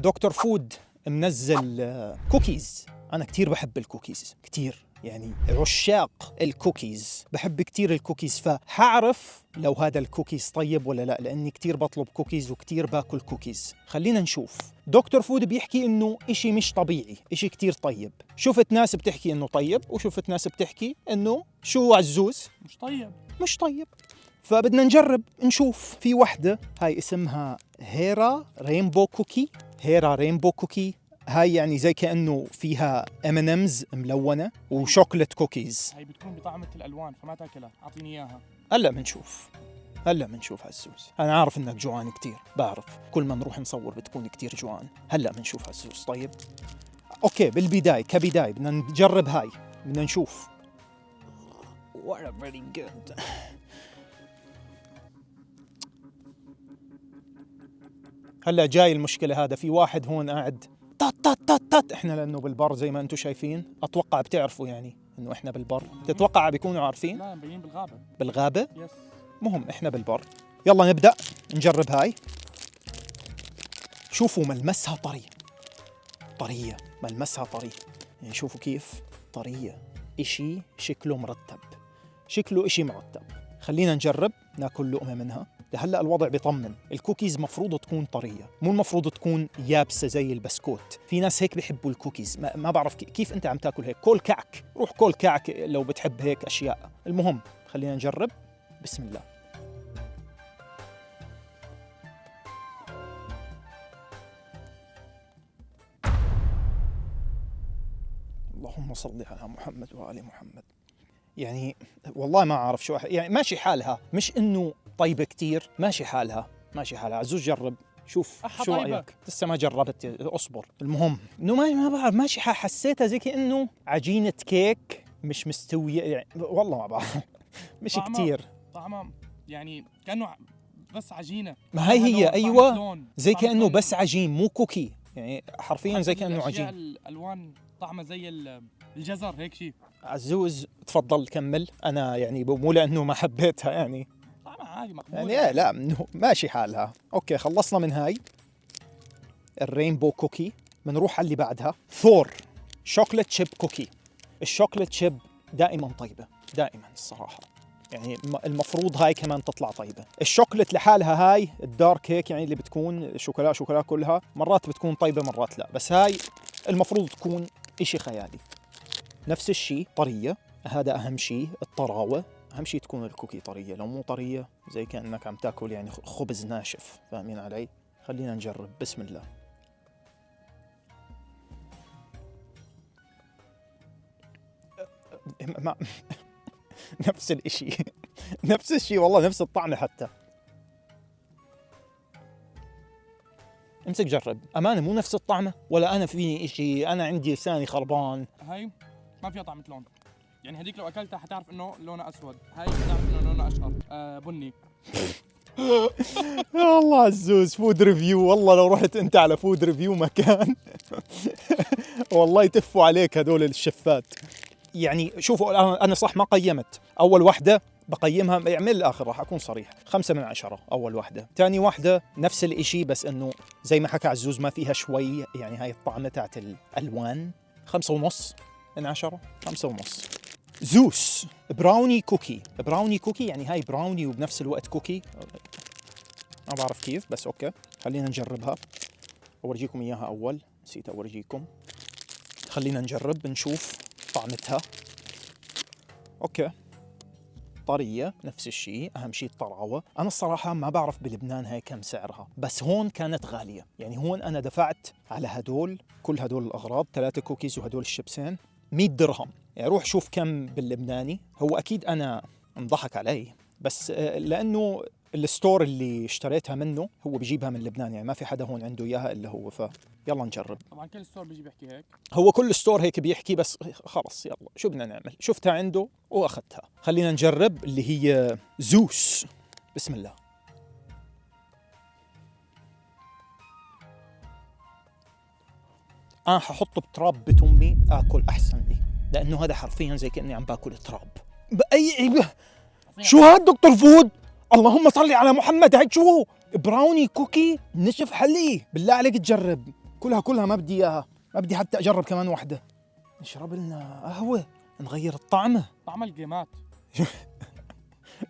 دكتور فود منزل كوكيز. أنا كتير بحب الكوكيز، كتير يعني عشاق الكوكيز، بحب كتير الكوكيز، فحعرف لو هذا الكوكيز طيب ولا لا، لأني كتير بطلب كوكيز وكتير باكل كوكيز. خلينا نشوف. دكتور فود بيحكي إنه إشي مش طبيعي، إشي كتير طيب. شفت ناس بتحكي إنه طيب، وشفت ناس بتحكي إنه شو عزوز مش طيب. فبدنا نجرب نشوف. في وحدة هاي اسمها هيرا رينبو كوكي. هاي يعني زي كأنه فيها M&M's ملونة وشوكولات كوكيز. هاي بتكون بطعمة الألوان فما تاكلها، أعطيني إياها. هلا منشوف عزوز. أنا عارف إنك جوعان كتير، بعرف كل ما نروح نصور بتكون كتير جوعان. هلا منشوف عزوز. طيب أوكي، كبداية بدنا نجرب هاي، بدنا نشوف. What very good. هلا جاي المشكلة. هذا في واحد هون قاعد تات. احنا لانه بالبر زي ما انتم شايفين، اتوقع بتعرفوا يعني انه احنا بالبر. تتوقع بيكونوا عارفين؟ لا، مبين بالغابة. يس. مهم احنا بالبر. يلا نبدأ نجرب هاي. شوفوا ملمسها طرية، ملمسها طري. يعني شوفوا كيف طرية. اشي شكله مرتب. خلينا نجرب ناكل لقمة منها. لهلا الوضع بيطمن. الكوكيز مفروض تكون طرية، مو المفروض تكون يابسة زي البسكوت. في ناس هيك بيحبوا الكوكيز، ما بعرف كيف انت عم تاكل هيك. روح كل كعك لو بتحب هيك اشياء. المهم خلينا نجرب. بسم الله. اللهم صل على محمد وآل محمد. يعني والله ما أعرف شو يعني ماشي حالها، مش إنه طيبة كتير، ماشي حالها. عزوز جرب شوف شو رأيك. لسه ما جربت، أصبر. المهم إنه ما بعرف، ماشي حسيتها زي كأنه عجينة كيك مش مستوية يعني. والله ما بعرف. مش كتير طعمها يعني كأنه بس عجينة. ما هي أيوة، زي كأنه بس عجين مو كوكي، يعني حرفيا زي كأنه عجين. الألوان طعمه زي الجزر هيك شيء. عزوز تفضل كمل. أنا يعني مو لأنه ما حبيتها يعني، طعمها عادي مقبول يعني لا ماشي حالها. أوكي خلصنا من هاي الرينبو كوكي. بنروح على اللي بعدها، ثور شوكولات شيب كوكي. الشوكولات شيب دائما طيبة، دائما الصراحة. يعني المفروض هاي كمان تطلع طيبة. الشوكولات لحالها هاي الدارك هيك يعني اللي بتكون شوكولا كلها، مرات بتكون طيبة مرات لا، بس هاي المفروض تكون إشي خيالي. نفس الشيء طرية. هذا أهم شيء، الطراوة. أهم شيء تكون الكوكي طرية، لو مو طرية زي كأنك عم تاكل يعني خبز ناشف. فاهمين علي؟ خلينا نجرب. بسم الله. نفس الشيء والله، نفس الطعم حتى. امسك جرب. أمانة مو نفس الطعمة، ولا أنا فيني إشي، أنا عندي لساني خربان. هاي ما فيها طعمة لون، يعني هديك لو أكلتها حتعرف إنه لونها أسود، هاي حتعرف إنه لونها أشقر بني. والله عزوز فود ريفيو. والله لو رحت أنت على فود ريفيو مكان والله يتفوا عليك هدول الشفات. يعني شوفوا، أنا صح ما قيمت. أول واحدة بقيمها يعني من الآخر، راح أكون صريح، 5 من 10 أول واحدة. تاني واحدة نفس الإشي، بس إنه زي ما حكى عزوز ما فيها شوي يعني هاي الطعمة تاعت الألوان. 5.5 من 10. 5.5. زوس براوني كوكي يعني هاي براوني وبنفس الوقت كوكي. ما بعرف كيف، بس أوكي خلينا نجربها. أورجيكم إياها أول، نسيت أورجيكم. خلينا نجرب نشوف طعمتها. أوكي طرية نفس الشيء، أهم شيء الطراوة. أنا الصراحة ما بعرف بلبنان هاي كم سعرها، بس هون كانت غالية. يعني هون أنا دفعت على كل هدول الأغراض، 3 كوكيز وهدول الشيبسين 100 درهم. يعني روح شوف كم باللبناني. هو أكيد أنا انضحك علي، بس لأنه الستور اللي اشتريتها منه هو بيجيبها من لبنان، يعني ما في حدا هون عنده إياها إلا هو. يلا نجرب. طبعا كل ستور بيجي بيحكي هيك، هو كل ستور هيك بيحكي، بس خلص يلا شو بدنا نعمل، شفتها عنده واخذتها. خلينا نجرب اللي هي زوس. بسم الله. انا ححطه بتراب بيت امي اكل احسن لي، لانه هذا حرفيا زي كاني عم باكل تراب. شو هاد دكتور فود؟ اللهم صل على محمد. هاي شو؟ براوني كوكي نشف حلي. بالله عليك تجرب كلها ما بدي اياها، ما بدي حتى اجرب كمان واحدة. نشرب لنا قهوة نغير الطعمة. طعم الجيمات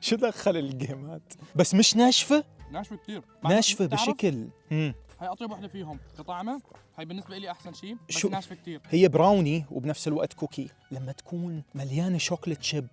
شو دخل الجيمات؟ بس مش ناشفة؟ ناشفه كثير، ناشفة بشكل هاي اطيب وحده فيهم كطعمه، هاي بالنسبه لي احسن شيء، بس شو؟ ناشفه كثير. هي براوني وبنفس الوقت كوكي. لما تكون مليانة شوكليت شيب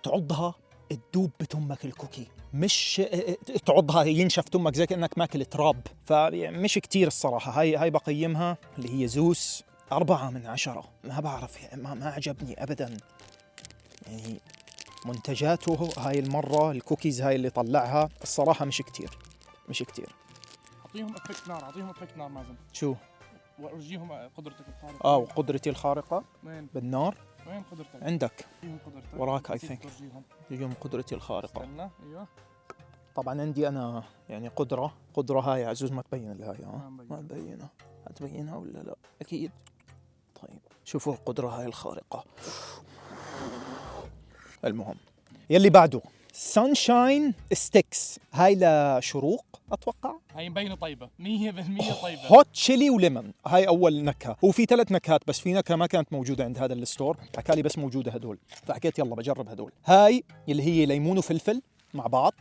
تعضها تدوب بتمك الكوكي، مش تعضها ينشف تمك زي كأنك ماكل تراب. فمش كتير الصراحة. هاي بقيمها اللي هي زوس 4/10. ما بعرف يعني ما عجبني أبدا يعني منتجاته هاي المرة. الكوكيز هاي اللي طلعها الصراحة مش كتير. اعطيهم افكت نار مازن. شو؟ ورجيهم قدرتك الخارقه. وقدرتي الخارقة وين بالنار قدرتك؟ عندك ورجيهم قدرتك وراك. I نسيت think تورجيهم. يوم قدرتي الخارقة. استنى ايوه طبعا عندي أنا يعني قدرة هاي عزوز ما تبين الهاي. ما ما تبينها. هتبينها ولا لا؟ أكيد. طيب شوفوا القدرة هاي الخارقة. المهم يلي بعده سانشاين ستيكس. هاي لشروق أتوقع. هاي مبينه طيبه 100% طيبه. هوت تشيلي وليمون. هاي أول نكهة. هو في 3 نكهات بس في نكهة ما كانت موجودة عند هذا الستور، حكالي بس موجودة هدول، فحكيت يلا بجرب هدول. هاي اللي هي ليمون وفلفل مع بعض.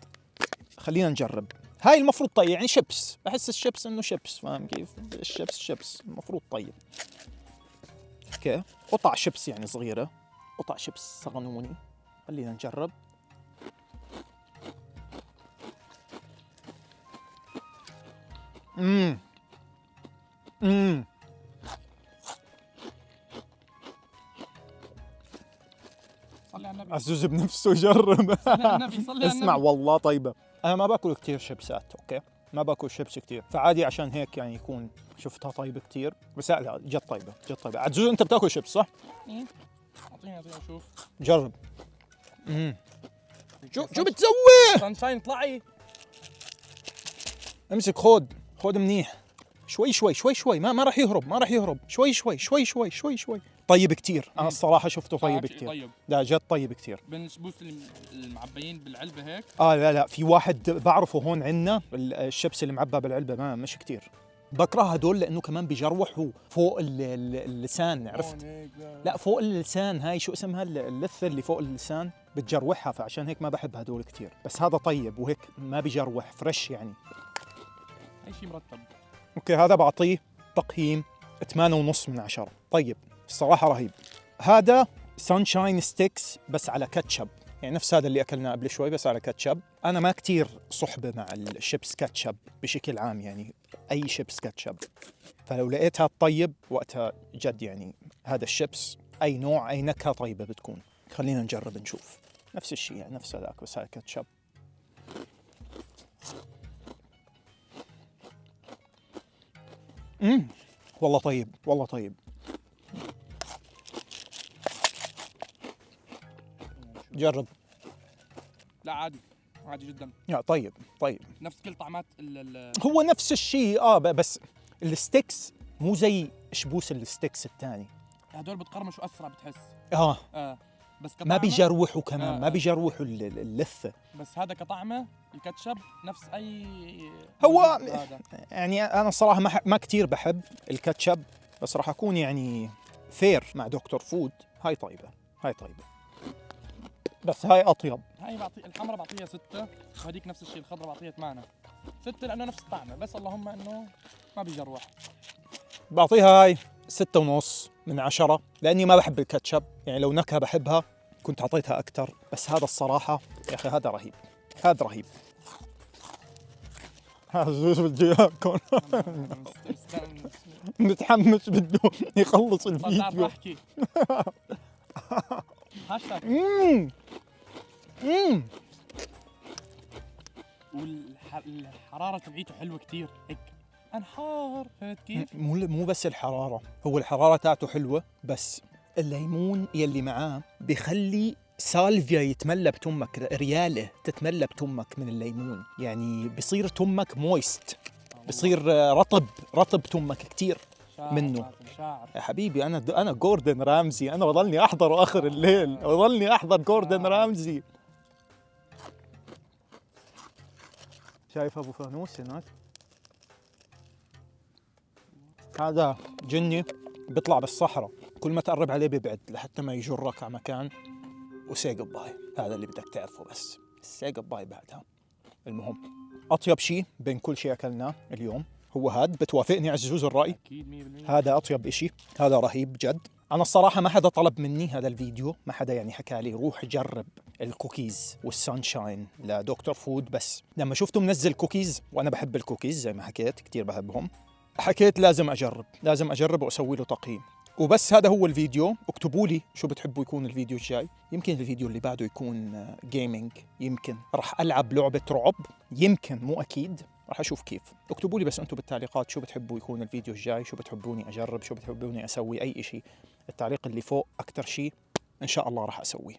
خلينا نجرب. هاي المفروض طيب يعني شيبس. بحس الشيبس انه شيبس، فاهم كيف؟ الشيبس شيبس المفروض طيب. اوكي قطع شيبس يعني صغيرة، قطع شيبس صغنوني. خلينا نجرب. امم صلي على النبي. عزوز بنفسه جرب. صلي على النبي صلي على اسمع النبي. والله طيبة. أنا ما باكل كتير شيبسات، أوكي؟ ما باكل شيبس كتير، فعادي عشان هيك يعني يكون شفتها طيبة كتير. بس لا جد طيبة جد طيبة. عزوز أنت بتاكل شيبس صح؟ إيه؟ اعطيني اشوف. جرب. شو بتسوي؟ سانشاين اطلعي. امسك خود منيح. شوي ما راح يهرب. شوي. طيب كتير. أنا الصراحة شفته طيب كتير. طيب لا جد طيب كتير. بالنسبوس المعبيين بالعلبه هيك. لا في واحد بعرفه هون عندنا الشيبس اللي معبى بالعلبة ما مش كتير. بكره هدول لانه كمان بيجروحوا فوق اللسان، عرفت؟ لا فوق اللسان. هاي شو اسمها اللثة اللي فوق اللسان بتجروحها، فعشان هيك ما بحب هدول كتير. بس هذا طيب وهيك ما بيجروح، فريش يعني. اي شيء مرتب. اوكي هذا بعطيه تقييم 8.5/10. طيب الصراحة رهيب. هذا سانشاين ستيكس بس على كاتشب، يعني نفس هذا اللي أكلناه قبل شوي بس على كاتشب. أنا ما كتير صحبة مع الشيبس كاتشب بشكل عام، يعني أي شيبس كاتشب. فلو لقيتها طيب وقتها جد يعني هذا الشيبس أي نوع أي نكهة طيبة بتكون. خلينا نجرب نشوف. نفس الشيء يعني نفس هذاك بس على كاتشب. والله طيب. جرب. لا عادي جدا. يا طيب. نفس كل طعمات هو نفس الشيء بس الستيكس مو زي شبوس الستيكس الثاني. هدول بتقرمشوا اسرع بتحس. بس ما بيجروحوا كمان. ما بيجروحوا اللثة. بس هذا كطعمه الكاتشب نفس اي هو هذا. يعني انا الصراحة ما كتير بحب الكاتشب، بس راح اكون يعني فير مع دكتور فود. هاي طيبة. بس هاي اطيب. هاي الحمراء بعطيها 6 وهذيك نفس الشيء الخضراء بعطيها 8. 6 لانه نفس الطعمه بس اللهم انه ما بيجروح. بعطيها هاي 6.5/10 لاني ما بحب الكاتشب. يعني لو نكهة بحبها كنت اعطيتها اكثر، بس هذا الصراحة يا اخي هذا رهيب. هذا زوز بده ياكل. متحمس بده يخلص الفيديو. احكي. هاشتاج. والحراره تبعيته حلوه كتير هيك انحار. فهمت كيف؟ مو بس الحرارة، هو الحرارة تاعته حلوة، بس الليمون يلي معاه بخلي سالفيا يتملى بتمك، ريالة تتملى بتمك من الليمون. يعني بصير تمك مويست، بصير رطب تمك كتير منه. شاعر. يا حبيبي أنا جوردن رامزي. أنا بضلني أحضره آخر الليل، بضلني أحضر جوردن رامزي. شايف أبو فانوس هناك؟ هذا جني بيطلع بالصحراء، كل ما تقرب عليه بيبعد لحتى ما يجرك على مكان. وسي جود باي، هذا اللي بدك تعرفه بس. سي جود باي بعدها. المهم اطيب شيء بين كل شيء اكلناه اليوم هو هاد. بتوافقني عزوز الراي؟ اكيد 100%. هذا اطيب اشي، هذا رهيب جد. انا الصراحه ما حدا طلب مني هذا الفيديو، ما حدا يعني حكى لي روح جرب الكوكيز والسانشاين لدكتور فود، بس لما شفته منزل كوكيز وانا بحب الكوكيز زي ما حكيت كتير بحبهم، حكيت لازم اجرب واسوي له تقييم. وبس هذا هو الفيديو. اكتبوا لي شو بتحبوا يكون الفيديو الجاي، يمكن الفيديو اللي بعده يكون جيمنج، يمكن راح العب لعبة رعب، يمكن مو اكيد، راح اشوف كيف. اكتبوا لي بس انتم بالتعليقات شو بتحبوا يكون الفيديو الجاي، شو بتحبوني اجرب، شو بتحبوني اسوي، اي اشي. التعليق اللي فوق اكثر شيء ان شاء الله راح اسويه.